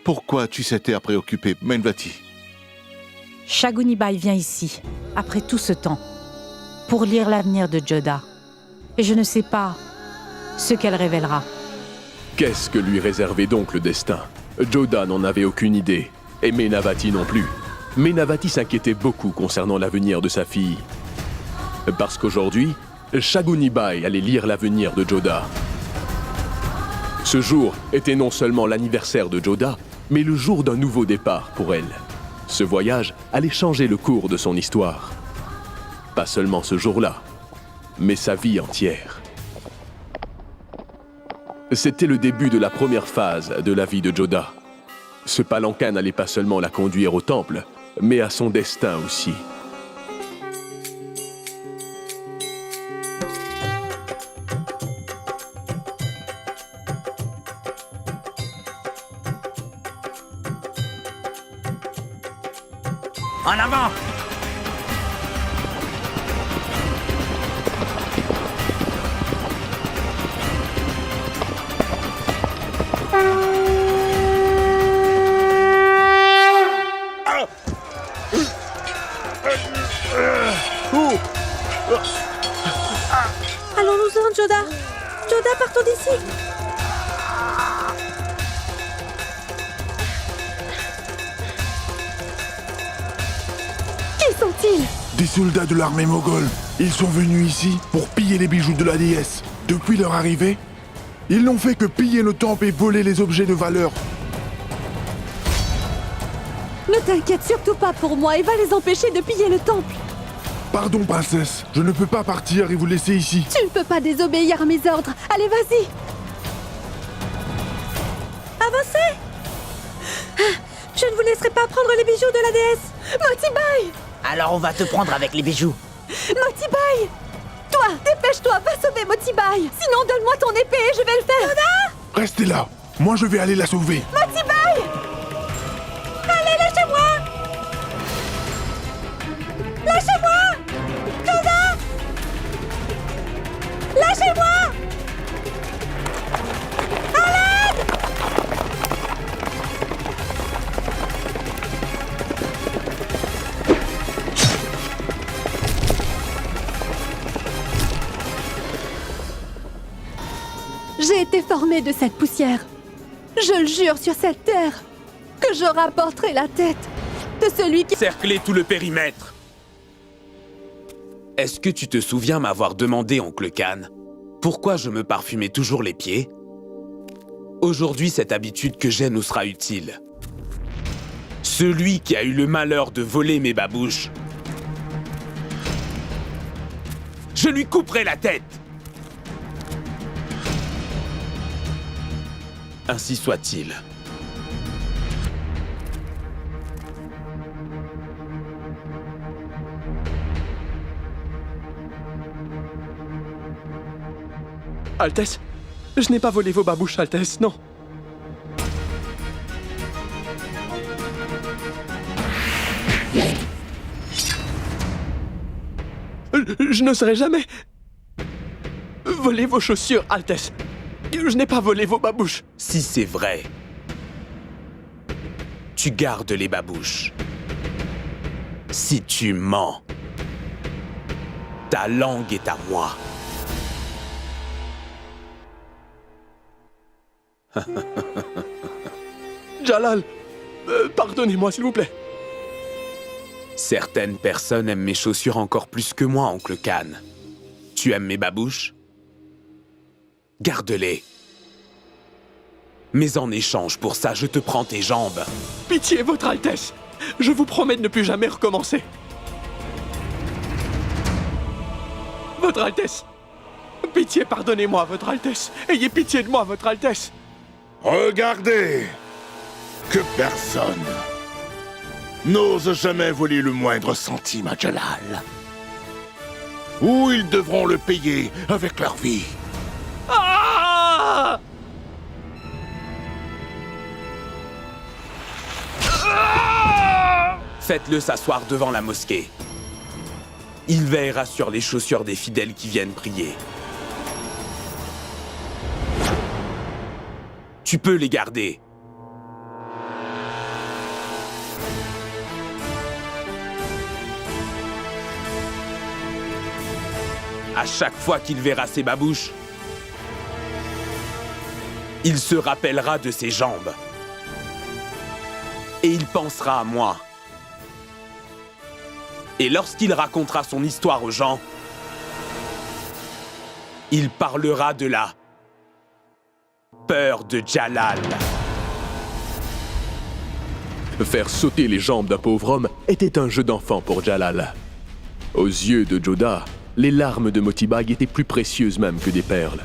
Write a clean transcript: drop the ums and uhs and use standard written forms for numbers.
Pourquoi tu s'étais préoccupé, Menvati? Shaguni Bai vient ici, après tout ce temps, pour lire l'avenir de Joda. Et je ne sais pas ce qu'elle révélera. Qu'est-ce que lui réservait donc le destin? Joda n'en avait aucune idée, et Menavati non plus. Menavati s'inquiétait beaucoup concernant l'avenir de sa fille. Parce qu'aujourd'hui, Shaguni Bai allait lire l'avenir de Joda. Ce jour était non seulement l'anniversaire de Joda, mais le jour d'un nouveau départ pour elle. Ce voyage allait changer le cours de son histoire. Pas seulement ce jour-là, mais sa vie entière. C'était le début de la première phase de la vie de Joda. Ce palanquin n'allait pas seulement la conduire au temple, mais à son destin aussi. En avant! Allons-nous-en, Joda! Joda, partons d'ici! Qui sont-ils? Des soldats de l'armée moghole. Ils sont venus ici pour piller les bijoux de la déesse. Depuis leur arrivée, ils n'ont fait que piller le temple et voler les objets de valeur. Ne t'inquiète surtout pas pour moi et va les empêcher de piller le temple. Pardon, princesse. Je ne peux pas partir et vous laisser ici. Tu ne peux pas désobéir à mes ordres. Allez, vas-y. Avancez. Je ne vous laisserai pas prendre les bijoux de la déesse. Motibai! Alors on va te prendre avec les bijoux. Motibai! Toi, dépêche-toi, va sauver Motibai. Sinon, donne-moi ton épée et je vais le faire. Joda! Restez là. Moi, je vais aller la sauver. Motibai! Allez, lâchez-moi! Lâchez-moi! Joda! Lâchez-moi! À l'aide! J'ai été formée de cette poussière. Je le jure sur cette terre que je rapporterai la tête de celui qui... Cercler tout le périmètre. Est-ce que tu te souviens m'avoir demandé, oncle Khan, pourquoi je me parfumais toujours les pieds? Aujourd'hui, cette habitude que j'ai nous sera utile. Celui qui a eu le malheur de voler mes babouches, je lui couperai la tête. Ainsi soit-il. Altesse, je n'ai pas volé vos babouches, Altesse, non. Je n'oserais jamais voler vos chaussures, Altesse. Je n'ai pas volé vos babouches. Si c'est vrai, tu gardes les babouches. Si tu mens, ta langue est à moi. Jalal, pardonnez-moi, s'il vous plaît. Certaines personnes aiment mes chaussures encore plus que moi, oncle Khan. Tu aimes mes babouches? Garde-les. Mais en échange pour ça, je te prends tes jambes. Pitié, votre Altesse. Je vous promets de ne plus jamais recommencer. Votre Altesse. Pitié, pardonnez-moi, votre Altesse. Ayez pitié de moi, votre Altesse. Regardez que personne n'ose jamais voler le moindre centime à Jalal. Ou ils devront le payer avec leur vie. Ah! Faites-le s'asseoir devant la mosquée. Il veillera sur les chaussures des fidèles qui viennent prier. Tu peux les garder. À chaque fois qu'il verra ses babouches, il se rappellera de ses jambes. Et il pensera à moi. Et lorsqu'il racontera son histoire aux gens, il parlera de la peur de Jalal. Faire sauter les jambes d'un pauvre homme était un jeu d'enfant pour Jalal. Aux yeux de Jodah, les larmes de Moti Bag étaient plus précieuses même que des perles.